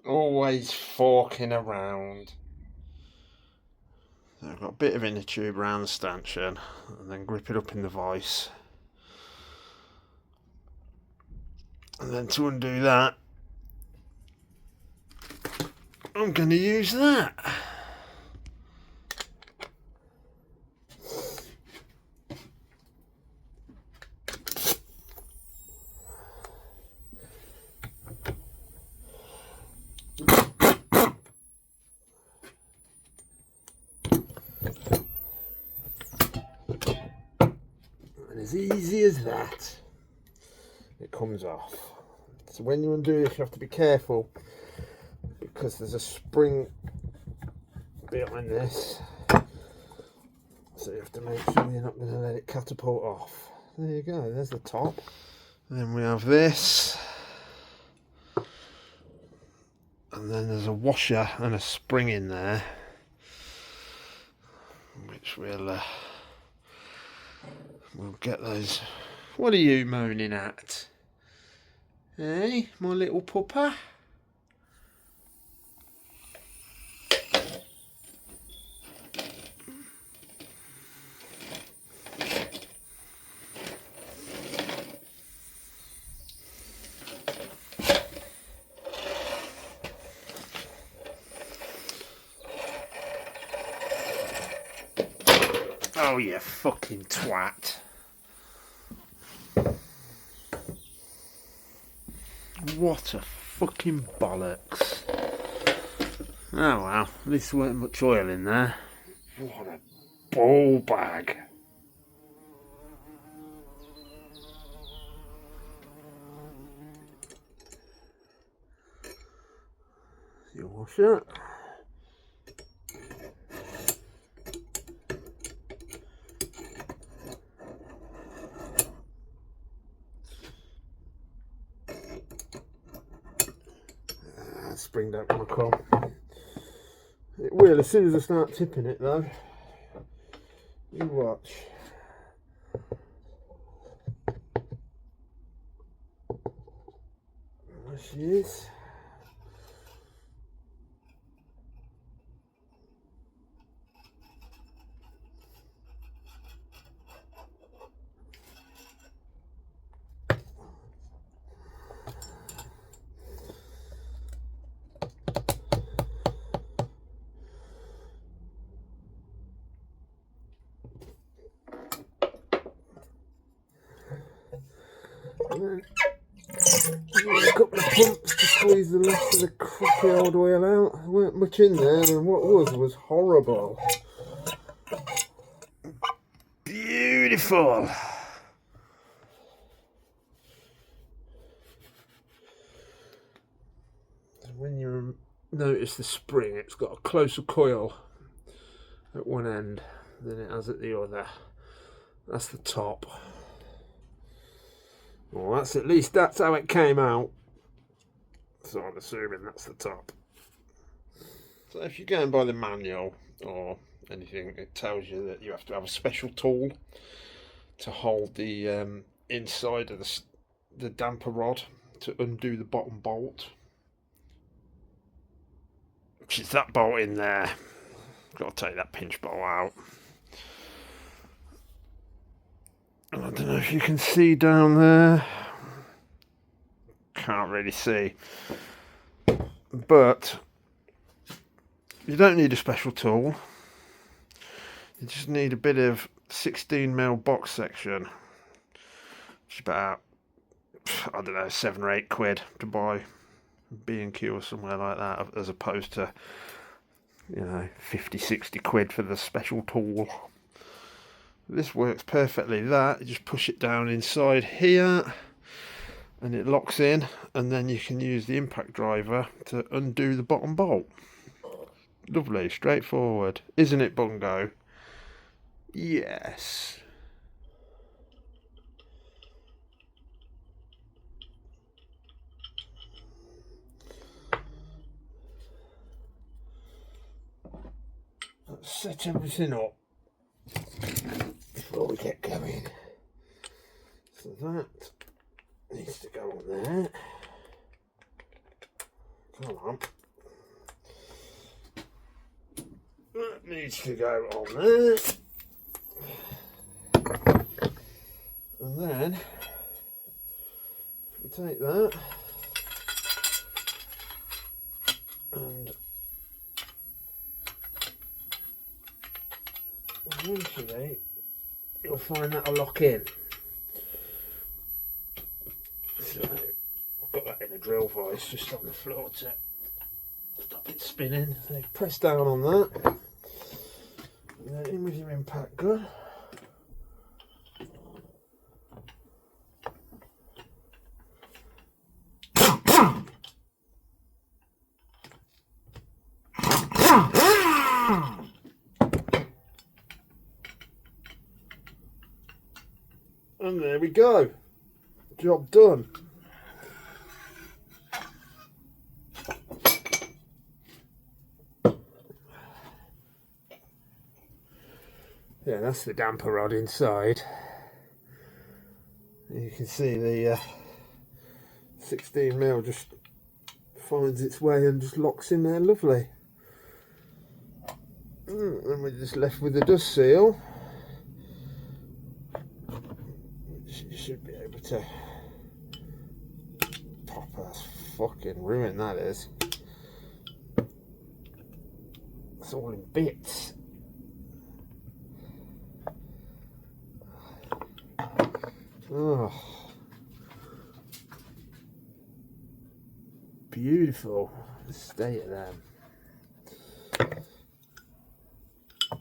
Always forking around. So I've got a bit of inner tube around the stanchion and then grip it up in the vice. And then to undo that, I'm going to use that. And as easy as that, it comes off. So when you undo this, you have to be careful because there's a spring behind this. So you have to make sure you're not going to let it catapult off. There you go, there's the top. And then we have this. And then there's a washer and a spring in there, which we'll get those. What are you moaning at? Hey, my little pupper? Oh, you fucking twat. What a fucking bollocks. Oh well, at least there weren't much oil in there. What a ball bag. You wash it. Spring don't want to come. It will as soon as I start tipping it though. You watch. There she is. And then a couple of pumps to squeeze the rest of the crappy old oil out. There weren't much in there, and what was horrible. Beautiful. When you notice the spring, it's got a closer coil at one end than it has at the other. That's the top. Well, that's how it came out. So I'm assuming that's the top. So if you're going by the manual or anything, it tells you that you have to have a special tool to hold the inside of the damper rod to undo the bottom bolt, which is that bolt in there. Got to take that pinch bolt out. I don't know if you can see down there. Can't really see. But you don't need a special tool. You just need a bit of 16mm box section. Which is about, I don't know, 7 or 8 quid to buy B&Q or somewhere like that, as opposed to, 50, 60 quid for the special tool. This works perfectly. You just push it down inside here and it locks in, and then you can use the impact driver to undo the bottom bolt. Lovely, straightforward. Isn't it, Bungo? Yes. Let's set everything up before we get going. So that needs to go on there. Come on. That needs to go on there. And then we take that and eventually you'll find that'll lock in. So I've got that in a drill vise just on the floor to stop it spinning. So press down on that. And then in with your impact gun. And there we go. Job done. Yeah, that's the damper rod inside. You can see the 16mm just finds its way and just locks in there lovely. And we're just left with the dust seal, which you should be able to pop. That's fucking ruined, that is. It's all in bits. Oh, beautiful state of them.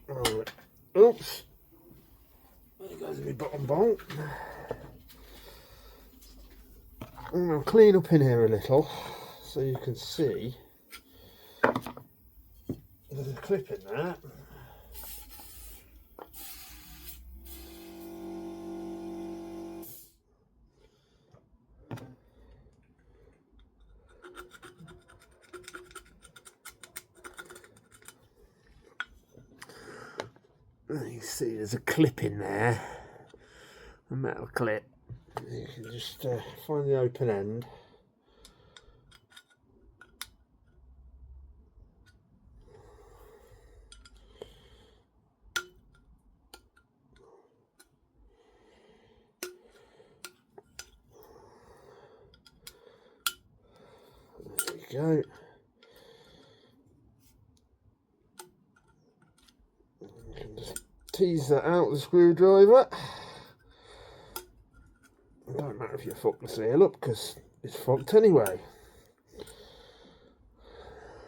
Right. Oops, there goes my bottom bolt. And I'll clean up in here a little so you can see there's a clip in there. You can see there's a clip in there, a metal clip. You can just find the open end. There we go. You can just tease that out with a screwdriver. It don't matter if you fuck the seal up because it's fucked anyway.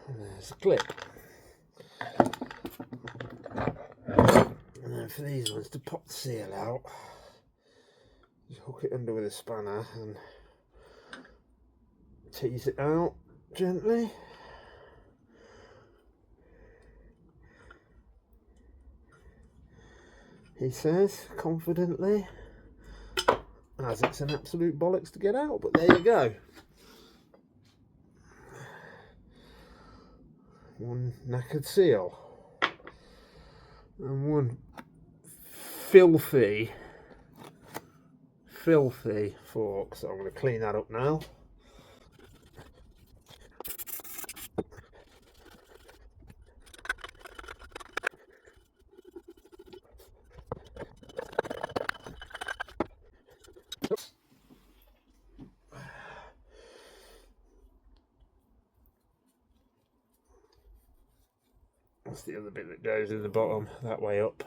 And there's a clip. And then for these ones to pop the seal out, just hook it under with a spanner and tease it out gently. He says confidently, as it's an absolute bollocks to get out, but there you go. One knackered seal and one filthy fork. So I'm going to clean that up now. That's the other bit that goes in the bottom, that way up.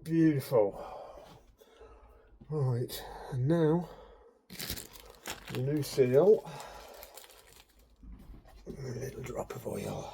Beautiful. Right, and now the new seal. A little drop of oil.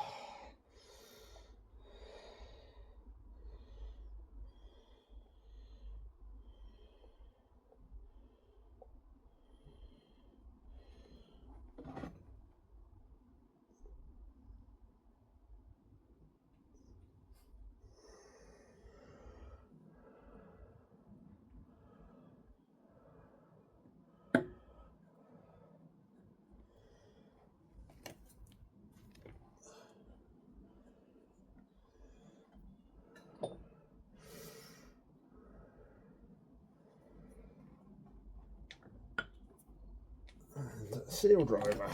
seal driver.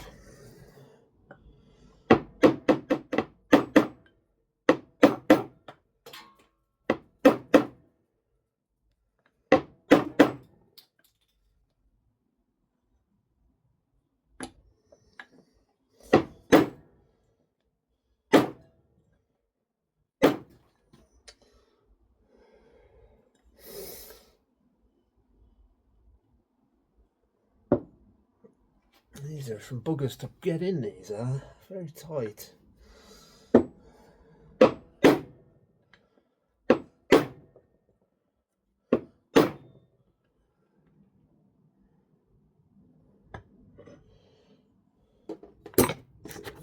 These are some buggers to get in, these are very tight.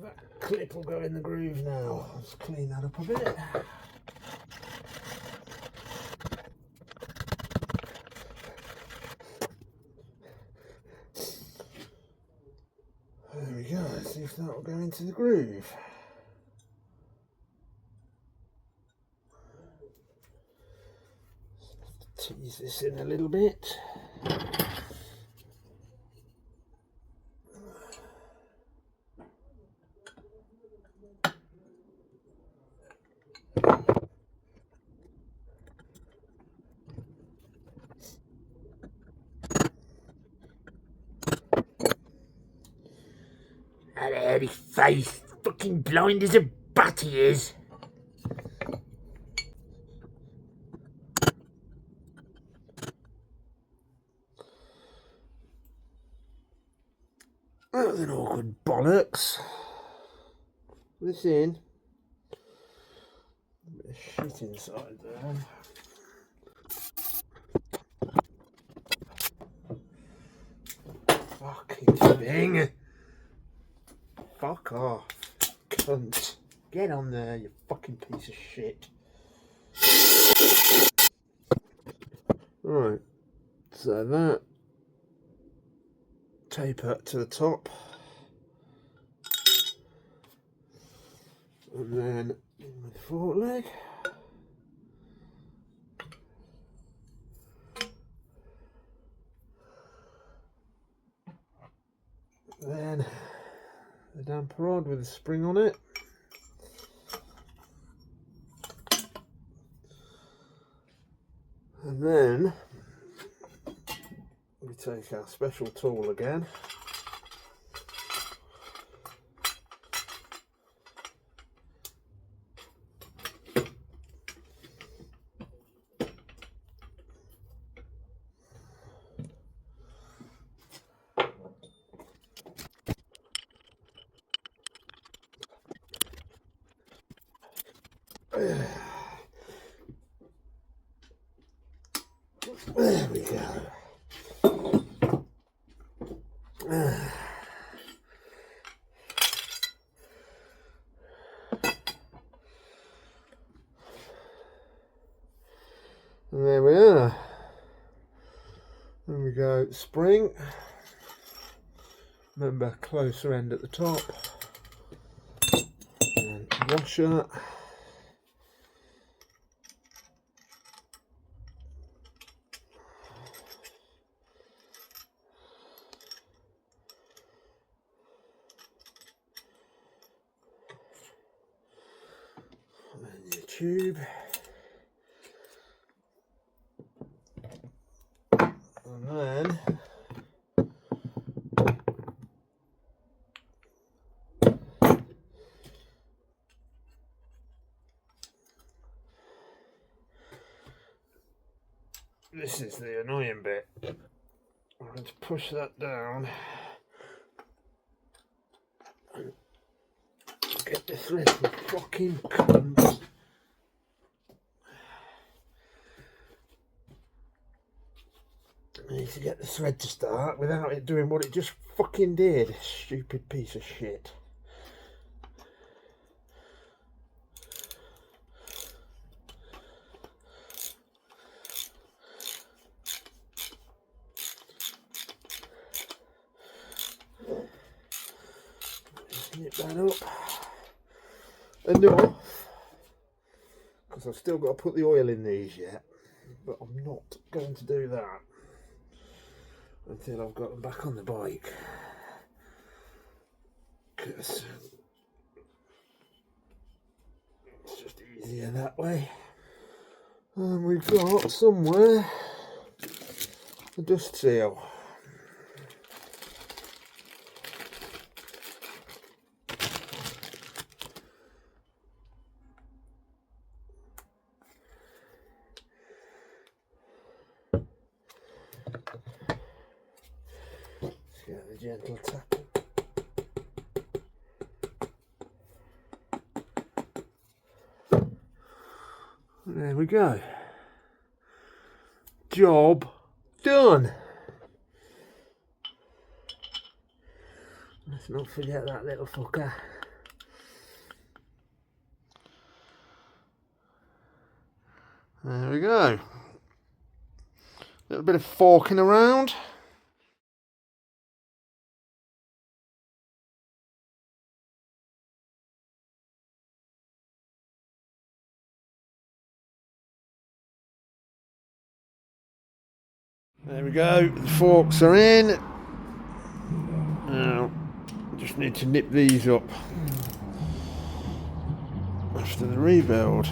That clip will go in the groove now. Let's clean that up a bit. There we go, let's see if that will go into the groove. Tease this in a little bit. That hairy face, fucking blind as a bat he is. That was an awkward bollocks. This in. A bit of shit inside there. Fucking thing. Fuck off, cunt. Get on there, you fucking piece of shit. Right, so that taper to the top, and then in with the fork leg. Then the damper rod with a spring on it. And then we take our special tool again. There we go. And there we are. There we go. Spring. Remember, closer end at the top. And washer. And your tube. And then this is the annoying bit. I'm going to push that down and get the thread from fucking cunt. I need to get the thread to start without it doing what it just fucking did. Stupid piece of shit. Snip that up and off, because I've still got to put the oil in these yet, but I'm not going to do that until I've got them back on the bike. because it's just easier that way. And we've got somewhere a dust seal. Get the gentle tapping. There we go. Job done. Let's not forget that little fucker. There we go. Little bit of forking around. There we go, the forks are in. Now, just need to nip these up after the rebuild.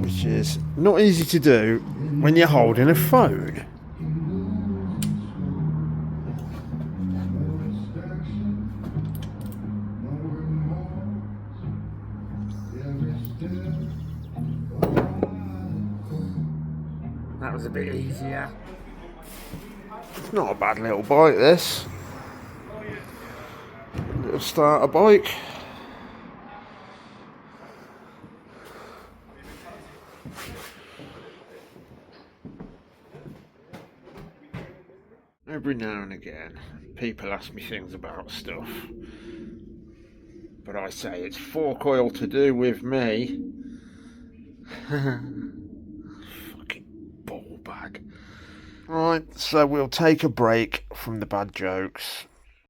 Which is not easy to do when you're holding a phone. That was a bit easier. It's not a bad little bike, this. Little starter bike. Every now and again, people ask me things about stuff. But I say it's fork oil to do with me. Fucking ball bag. Right, so we'll take a break from the bad jokes